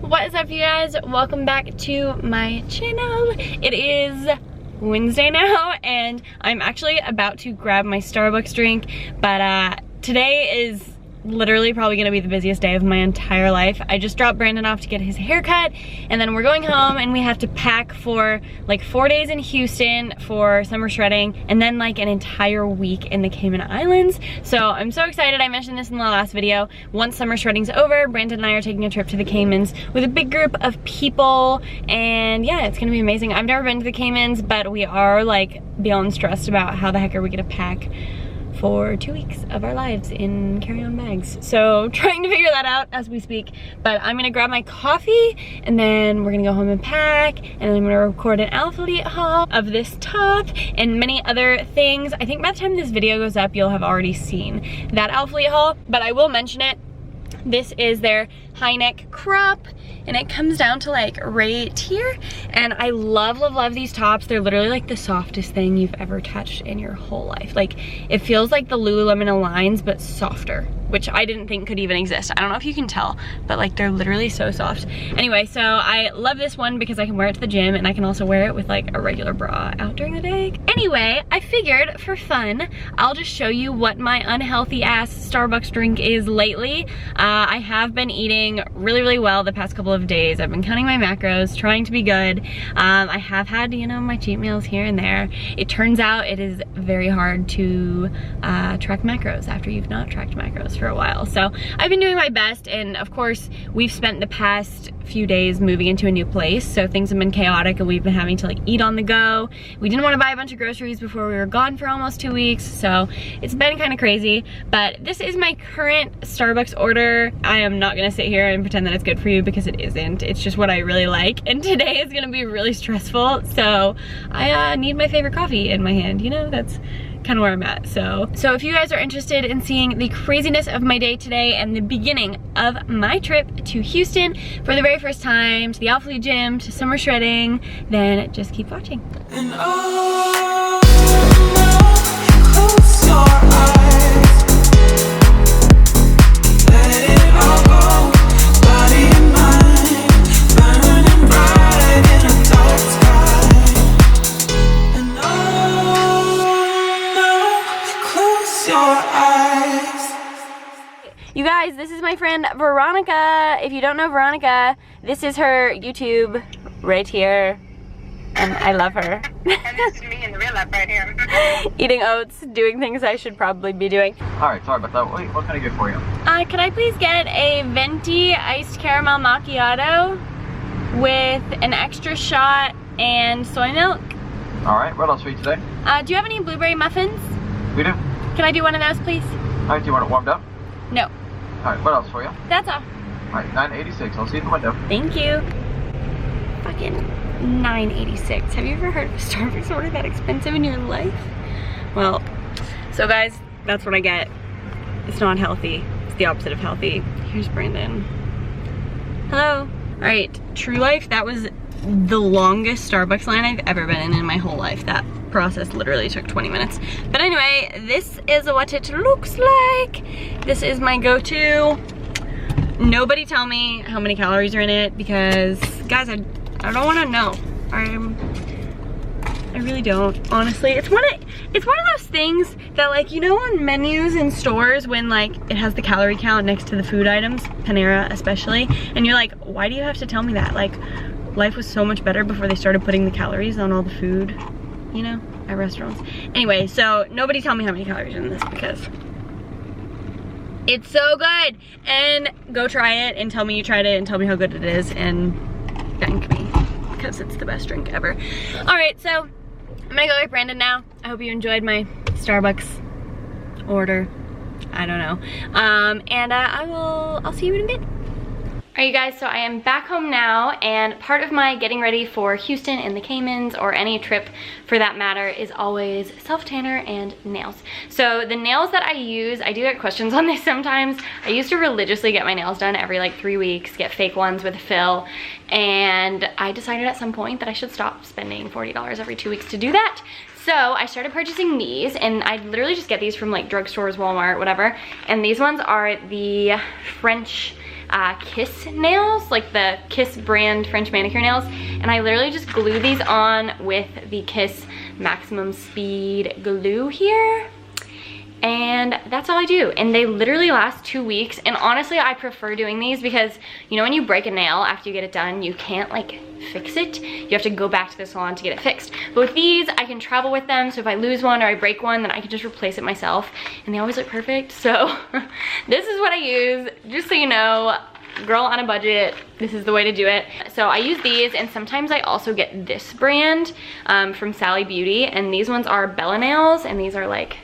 What is up, you guys? Welcome back to my channel. It is Wednesday now and I'm actually about to grab my Starbucks drink, but today is literally probably gonna be the busiest day of my entire life. I just dropped Brandon off to get his haircut and then we're going home and we have to pack for like 4 days in Houston for summer shredding and then like an entire week in the Cayman Islands. So I'm so excited. I mentioned this in the last video. Once summer shredding's over, Brandon and I are taking a trip to the Caymans with a big group of people and yeah, it's gonna be amazing. I've never been to the Caymans, but we are like beyond stressed about how the heck are we gonna pack for 2 weeks of our lives in carry-on bags. So trying to figure that out as we speak, but I'm gonna grab my coffee and then we're gonna go home and pack and then I'm gonna record an ALPHALETE haul of this top and many other things. I think by the time this video goes up, you'll have already seen that ALPHALETE haul, but I will mention it. This is their high neck crop and it comes down to like right here and I love these tops. They're literally like the softest thing you've ever touched in your whole life. Like it feels like the Lululemon Aligns but softer, which I didn't think could even exist. I don't know if you can tell, but like they're literally so soft. Anyway, so I love this one because I can wear it to the gym and I can also wear it with like a regular bra out during the day. Anyway, I figured for fun, I'll just show you what my unhealthy ass Starbucks drink is lately. I have been eating really well the past couple of days. I've been counting my macros, trying to be good. I have had, you know, my cheat meals here and there. It turns out it is very hard to track macros after you've not tracked macros for a while. So I've been doing my best and of course we've spent the past few days moving into a new place, so things have been chaotic and we've been having to like eat on the go. We didn't want to buy a bunch of groceries before we were gone for almost 2 weeks, so it's been kind of crazy, but this is my current Starbucks order. I am not gonna sit here and pretend that it's good for you because it isn't. It's just what I really like and today is gonna be really stressful, so I need my favorite coffee in my hand, you know, that's kind of where I'm at. So if you guys are interested in seeing the craziness of my day today and the beginning of my trip to Houston for the very first time, to the ALPHALETE gym, to summer shredding, then just keep watching. And oh, close your eyes, let it all go, body and mind, burning bright in a dark sky. And your eyes. You guys, this is my friend Veronica. If you don't know Veronica, this is her YouTube right here, and I love her. And this is me in the real life right here. Eating oats, doing things I should probably be doing. Alright, sorry about that. Wait, what can I get for you? Can I please get a venti iced caramel macchiato with an extra shot and soy milk? Alright, what else for you today? Do you have any blueberry muffins? We do. Can I do one of those, please? Alright, do you want it warmed up? No. Alright, what else for you? That's all. Alright, $9.86. I'll see you at the window. Thank you. Fucking $9.86. Have you ever heard of a Starbucks order that expensive in your life? Well, so guys, that's what I get. It's not healthy. It's the opposite of healthy. Here's Brandon. Hello. Alright, True Life, that was the longest Starbucks line I've ever been in my whole life. That process literally took 20 minutes. But anyway, this is what it looks like. This is my go-to. Nobody tell me how many calories are in it because, guys, I don't want to know. I really don't, honestly. It's one of those things that, like, you know, on menus in stores when like it has the calorie count next to the food items, Panera especially, and you're like, why do you have to tell me that? Like, life was so much better before they started putting the calories on all the food, you know, at restaurants. Anyway, so nobody tell me how many calories are in this because it's so good. And go try it and tell me you tried it and tell me how good it is and thank me because it's the best drink ever. All right, so I'm gonna go with Brandon now. I hope you enjoyed my Starbucks order. I don't know. And I'll see you in a bit. Alright, you guys, so I am back home now, and part of my getting ready for Houston and the Caymans, or any trip for that matter, is always self-tanner and nails. So the nails that I use, I do get questions on this sometimes. I used to religiously get my nails done every like 3 weeks, get fake ones with a fill, and I decided at some point that I should stop spending $40 every 2 weeks to do that. So I started purchasing these, and I literally just get these from like drugstores, Walmart, whatever, and these ones are the French Kiss nails, like the Kiss brand French manicure nails, and I literally just glue these on with the Kiss Maximum Speed glue here. And that's all I do, and they literally last 2 weeks. And honestly, I prefer doing these because, you know, when you break a nail after you get it done, you can't like fix it. You have to go back to the salon to get it fixed. But with these, I can travel with them, so if I lose one or I break one, then I can just replace it myself, and they always look perfect. So this is what I use, just so you know. Girl on a budget, this is the way to do it. So I use these, and sometimes I also get this brand from Sally Beauty, and these ones are Bella nails, and these are like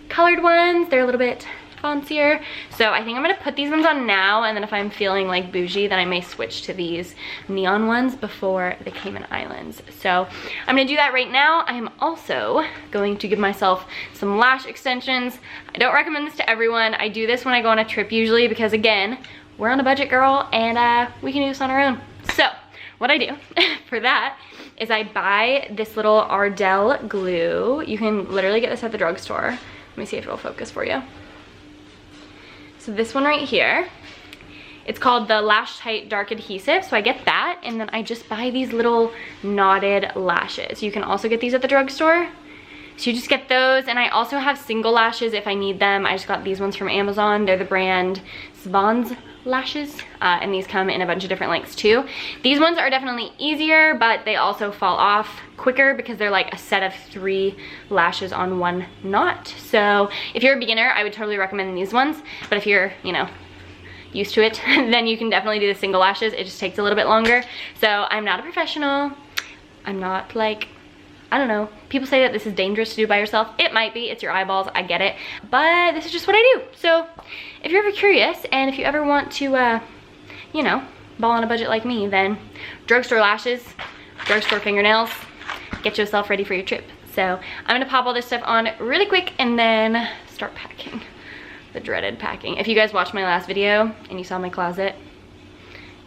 colored ones. They're a little bit fancier, so I think I'm gonna put these ones on now, and then if I'm feeling like bougie, then I may switch to these neon ones before the Cayman Islands. So I'm gonna do that right now. I am also going to give myself some lash extensions. I don't recommend this to everyone. I do this when I go on a trip usually because, again, we're on a budget, girl, and we can do this on our own. So what I do for that is I buy this little Ardell glue. You can literally get this at the drugstore. Let me see if it'll focus for you. So this one right here, it's called the Lash Tight Dark Adhesive. So I get that, and then I just buy these little knotted lashes. You can also get these at the drugstore. So you just get those, and I also have single lashes if I need them. I just got these ones from Amazon. They're the brand Svans lashes, and these come in a bunch of different lengths too. These ones are definitely easier, but they also fall off quicker because they're like a set of 3 lashes on one knot. So if you're a beginner, I would totally recommend these ones, but if you're, you know, used to it, then you can definitely do the single lashes. It just takes a little bit longer. So I'm not a professional. I'm not like, I don't know, people say that this is dangerous to do by yourself. It might be, it's your eyeballs, I get it, but this is just what I do. So if you're ever curious, and if you ever want to, you know, ball on a budget like me, then drugstore lashes, drugstore fingernails, get yourself ready for your trip. So I'm gonna pop all this stuff on really quick and then start packing. The dreaded packing. If you guys watched my last video and you saw my closet,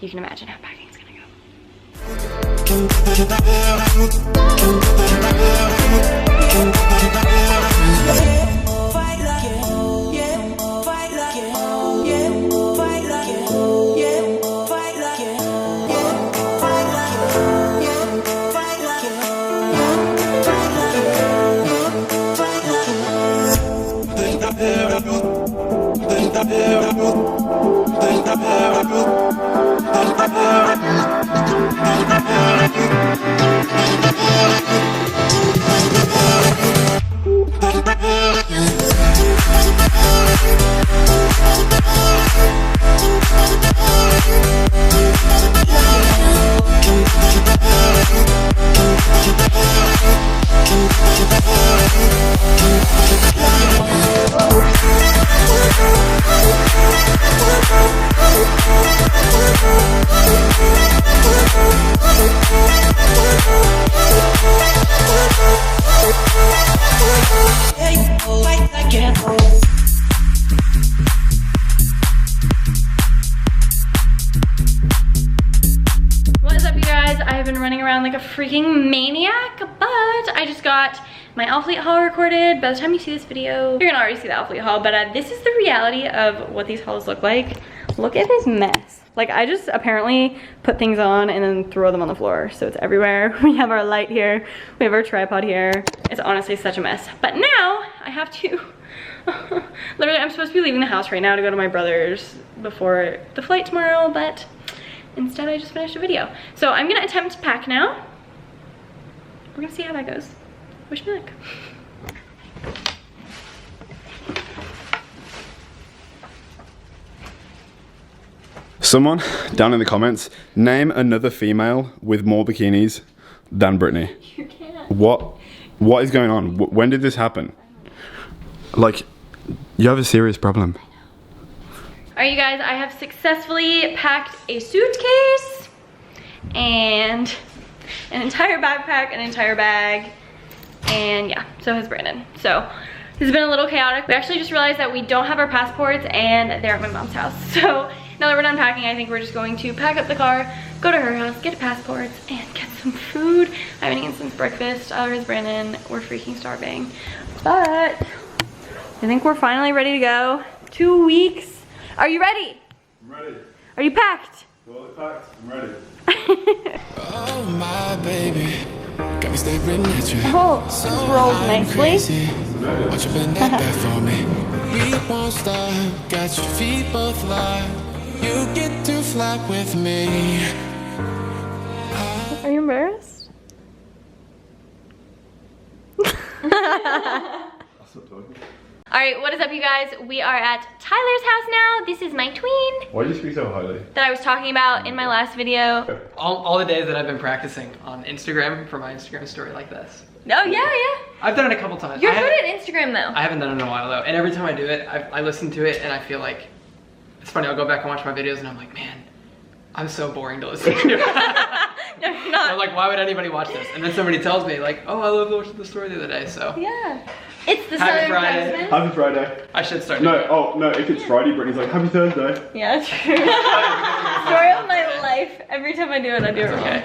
you can imagine how packing's gonna go. Freaking maniac, but I just got my ALPHALETE haul recorded. By the time you see this video, you're gonna already see the ALPHALETE haul, but this is the reality of what these hauls look like. Look at this mess. Like, I just apparently put things on and then throw them on the floor, so it's everywhere. We have our light here, we have our tripod here. It's honestly such a mess. But now I have to literally, I'm supposed to be leaving the house right now to go to my brother's before the flight tomorrow, but instead I just finished a video. So I'm gonna attempt to pack now. We're gonna see how that goes. Wish me luck. Someone down in the comments, name another female with more bikinis than Brittany. You can't. What is going on? When did this happen? Like, you have a serious problem. All right, you guys, I have successfully packed a suitcase and an entire backpack, an entire bag, and yeah, so has Brandon. So this has been a little chaotic. We actually just realized that we don't have our passports and they're at my mom's house. So now that we're done packing, I think we're just going to pack up the car, go to her house, get passports, and get some food. I haven't eaten since breakfast. Otherwise, Brandon, we're freaking starving. But I think we're finally ready to go. 2 weeks. Are you ready? I'm ready. Are you packed? Well, packed. I'm ready. Oh my baby, got me staring at you. Oh, this rolls nicely. Won't you bend that back for me? We won't stop, got your feet both locked. You get to fly with me. Are you embarrassed? Alright, what is up you guys? We are at Tyler's house now. This is my tween Why do you speak so highly? that I was talking about in my last video. All the days that I've been practicing on Instagram for my Instagram story like this. Oh yeah. I've done it a couple times. You're good at Instagram though. I haven't done it in a while though. And every time I do it, I listen to it and I feel like, it's funny, I'll go back and watch my videos and I'm like, man, I'm so boring to listen to. No, you're not. I'm like, why would anybody watch this? And then somebody tells me like, oh, I love watching the story the other day, so. Yeah. It's the Happy Southern Friday. Craftsman. Happy Friday. I should start No, doing it. oh no, if it's Friday, Brittany's like, happy Thursday. Yeah, true. Story of my life. Every time I do it, I do it wrong. Okay.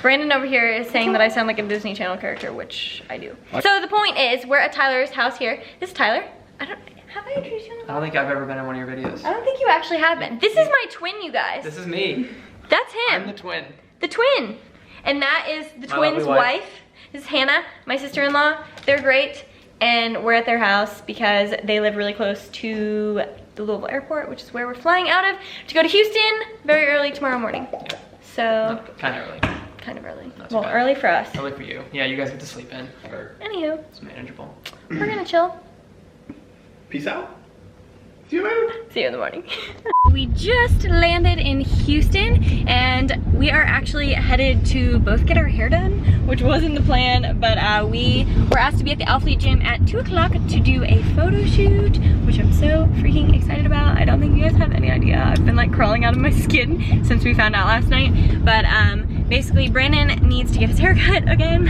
Brandon over here is saying that I sound like a Disney Channel character, which I do. So the point is, we're at Tyler's house here. This is Tyler. Have I introduced you? I don't think I've ever been in one of your videos. I don't think you actually have been. This is my twin, you guys. This is me. That's him. I'm the twin. The twin. And that is the My twin's lovely wife. wife. This is Hannah, my sister-in-law. They're great. And we're at their house because they live really close to the Louisville airport, which is where we're flying out of to go to Houston very early tomorrow morning. So, Kind of early. kind of early. Not too Well, bad. early for us. Early for you. Yeah, you guys get to sleep in. Or Anywho, it's manageable. we're gonna chill. Peace out. See you later. See you in the morning. We just landed in Houston and we are actually headed to both get our hair done, which wasn't the plan, but we were asked to be at the ALPHALETE gym at 2 o'clock to do a photo shoot, which I'm so freaking excited about. I don't think you guys have any idea. I've been like crawling out of my skin since we found out last night, but basically Brandon needs to get his hair cut again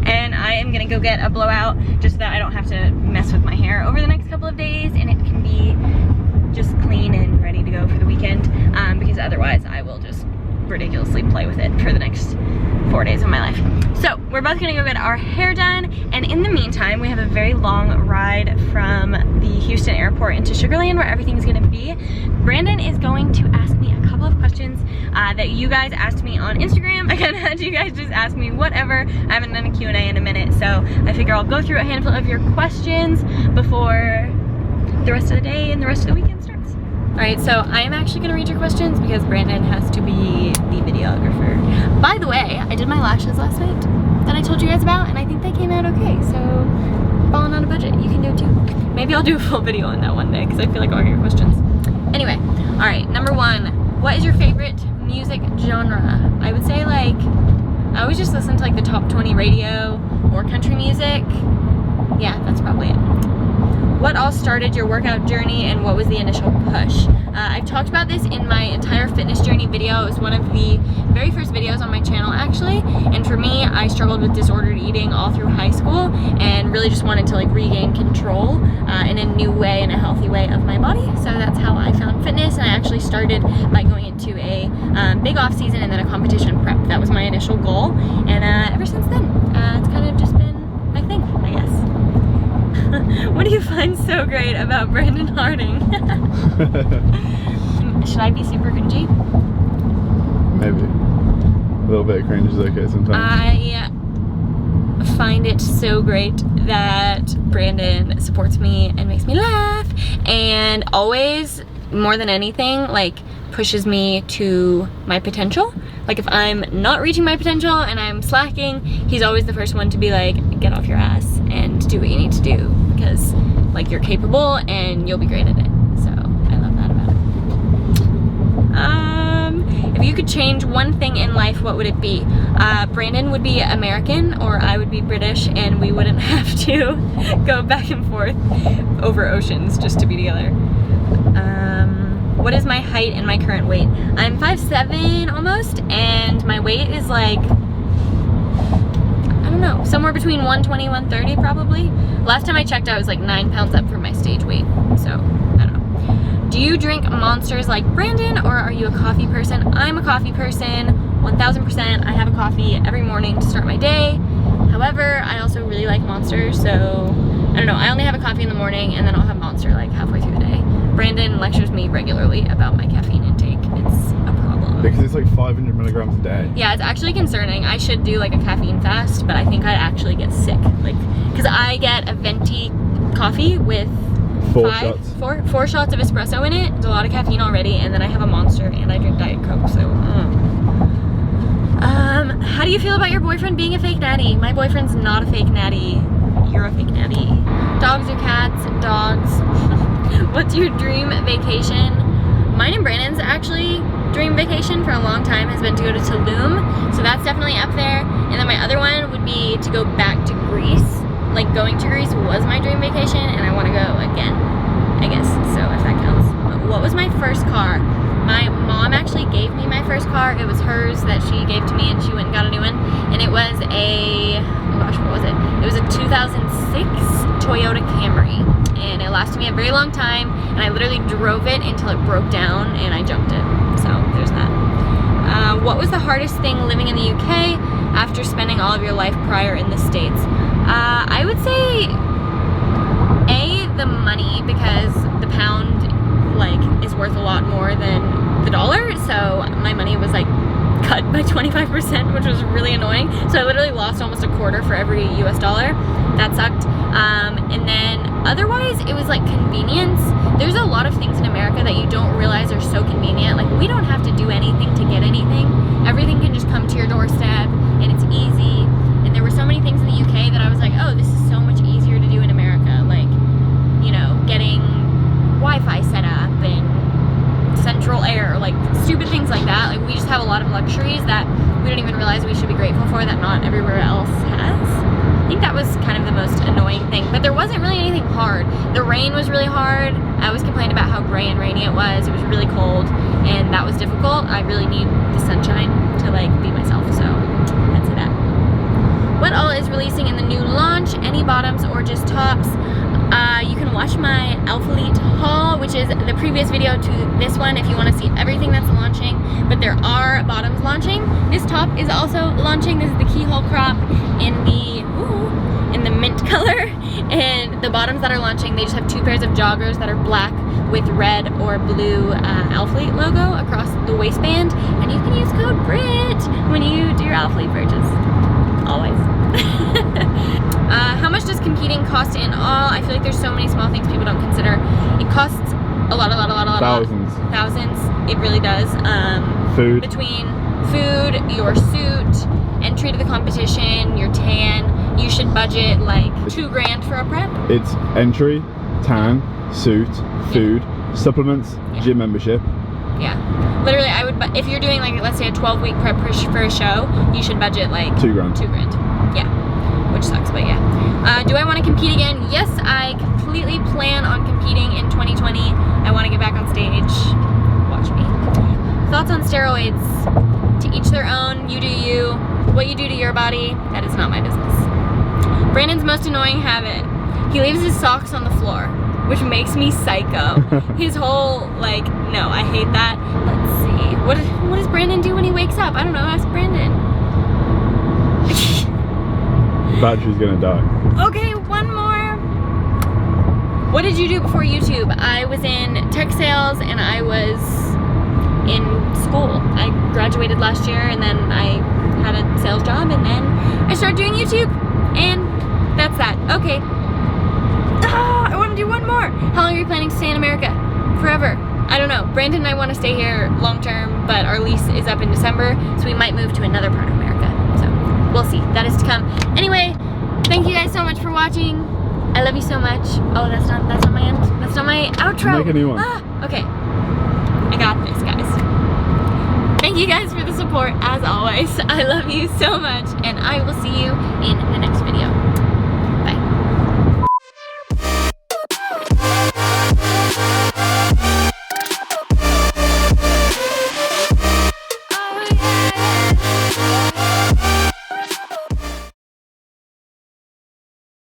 and I am gonna go get a blowout just so that I don't have to mess with my hair over the next couple of days and it can be just clean and ready to go for the weekend because otherwise I will just ridiculously play with it for the next 4 days of my life. So we're both gonna go get our hair done and in the meantime we have a very long ride from the Houston airport into Sugar Land where everything's gonna be. Brandon is going to ask me a couple of questions that you guys asked me on Instagram. I kind of had you guys just ask me whatever. I haven't done a Q&A in a minute, so I figure I'll go through a handful of your questions before the rest of the day and the rest of the weekend starts. All right, so I am actually gonna read your questions because Brandon has to be the videographer. By the way, I did my lashes last night that I told you guys about and I think they came out okay, so balling on a budget, you can do it too. Maybe I'll do a full video on that one day because I feel like I'll hear your questions. Anyway, all right, number one, what is your favorite music genre? I would say like, I always just listen to like the top 20 radio or country music. Yeah, that's probably it. What all started your workout journey and what was the initial push? I've talked about this in my entire fitness journey video. It was one of the very first videos on my channel actually, and for me, I struggled with disordered eating all through high school and really just wanted to like regain control in a new way, in a healthy way of my body. So that's how I found fitness, and I actually started by going into a big off season and then a competition prep. That was my initial goal, and ever since then, it's kind of just been my thing, I guess. What do you find so great about Brandon Harding? Should I be super cringy? Maybe. A little bit of cringe is okay sometimes. I find it so great that Brandon supports me and makes me laugh and always, more than anything, like pushes me to my potential. Like if I'm not reaching my potential and I'm slacking, he's always the first one to be like, get off your ass and do what you need to do because like you're capable and you'll be great at it. So I love that about him. If you could change one thing in life, what would it be? Brandon would be American or I would be British and we wouldn't have to go back and forth over oceans just to be together. What is my height and my current weight? I'm 5'7" almost, and my weight is like, I don't know, somewhere between 120, 130 probably. Last time I checked, I was like 9 pounds up from my stage weight, so I don't know. Do you drink Monsters like Brandon, or are you a coffee person? I'm a coffee person, 1000%. I have a coffee every morning to start my day. However, I also really like Monsters, so I don't know, I only have a coffee in the morning and then I'll have Monster like halfway through the day. Brandon lectures me regularly about my caffeine intake. It's Because it's like 500 milligrams a day. Yeah, it's actually concerning. I should do like a caffeine fast, but I think I'd actually get sick. Like, because I get a venti coffee with four shots of espresso in it. There's a lot of caffeine already, and then I have a Monster and I drink Diet Coke, so. How do you feel about your boyfriend being a fake natty? My boyfriend's not a fake natty. You're a fake natty. Dogs or cats? Dogs. What's your dream vacation? Mine and Brandon's actually dream vacation for a long time has been to go to Tulum, so that's definitely up there. And then my other one would be to go back to Greece. Like, going to Greece was my dream vacation, and I want to go again, I guess, so if that counts. But what was my first car? My mom actually gave me my first car. It was hers that she gave to me, and she went and got a new one. And it was a, oh gosh, what was it? It was a 2006 Toyota Camry. And it lasted me a very long time, and I literally drove it until it broke down, and I jumped it. So there's that. What was the hardest thing living in the UK after spending all of your life prior in the States? I would say, the money, because the pound like is worth a lot more than the dollar, so my money was like cut by 25%, which was really annoying. So I literally lost almost a quarter for every US dollar. That sucked. And then otherwise it was like convenience. There's a lot of things in America that you don't realize are so convenient. Like, we don't have to do anything to get anything. Everything can just come to your doorstep, and it's easy. And there were so many things in the UK that I was like, oh, this is so much easier to do in America. Like, you know, getting Wi-Fi set up and central air, like stupid things like that. Like, we just have a lot of luxuries that we don't even realize we should be grateful for that not everywhere else has. I think that was kind of the most annoying thing, but there wasn't really anything hard. The rain was really hard. I always complained about how gray and rainy it was. It was really cold, and that was difficult. I really need the sunshine to like be myself, so that's that. What all is releasing in the new launch? Any bottoms or just tops? You can watch my ALPHALETE haul, which is the previous video to this one if you want to see everything that's launching, but there are bottoms launching. This top is also launching. This is the keyhole crop in the mint color, and the bottoms that are launching, they just have 2 pairs of joggers that are black with red or blue ALPHALETE logo across the waistband, and you can use code BRIT when you do your ALPHALETE purchase. Always. How much does competing cost in all? I feel like there's so many small things people don't consider. It costs a lot. Thousands. It really does. Food. Between food, your suit, entry to the competition, your tan, you should budget like $2 grand for a prep. It's entry, tan, suit, food, supplements, gym membership. Yeah. Literally, I would, if you're doing like, let's say a 12-week prep for a show, you should budget like $2 grand. Yeah. Which sucks, but yeah. Do I want to compete again? Yes, I completely plan on competing in 2020. I want to get back on stage. Watch me. Thoughts on steroids? To each their own. You do you. What you do to your body, that is not my business. Brandon's most annoying habit. He leaves his socks on the floor, which makes me psycho. His whole, like, no, I hate that. Let's see. What does Brandon do when he wakes up? I don't know. Ask Brandon. Battery's gonna die. Okay, one more. What did you do before YouTube? I was in tech sales, and I was in school. I graduated last year, and then I had a sales job, and then I started doing YouTube, and that's that. Okay. I want to do one more. How long are you planning to stay in America? Forever. I don't know. Brandon and I want to stay here long term, but our lease is up in December, so we might move to another part of America. So we'll see. That is to come. Anyway, thank you guys so much for watching. I love you so much. Oh, that's not my end. That's not my outro. Make a new one. Okay. I got this, guys. Thank you guys for the support, as always. I love you so much, and I will see you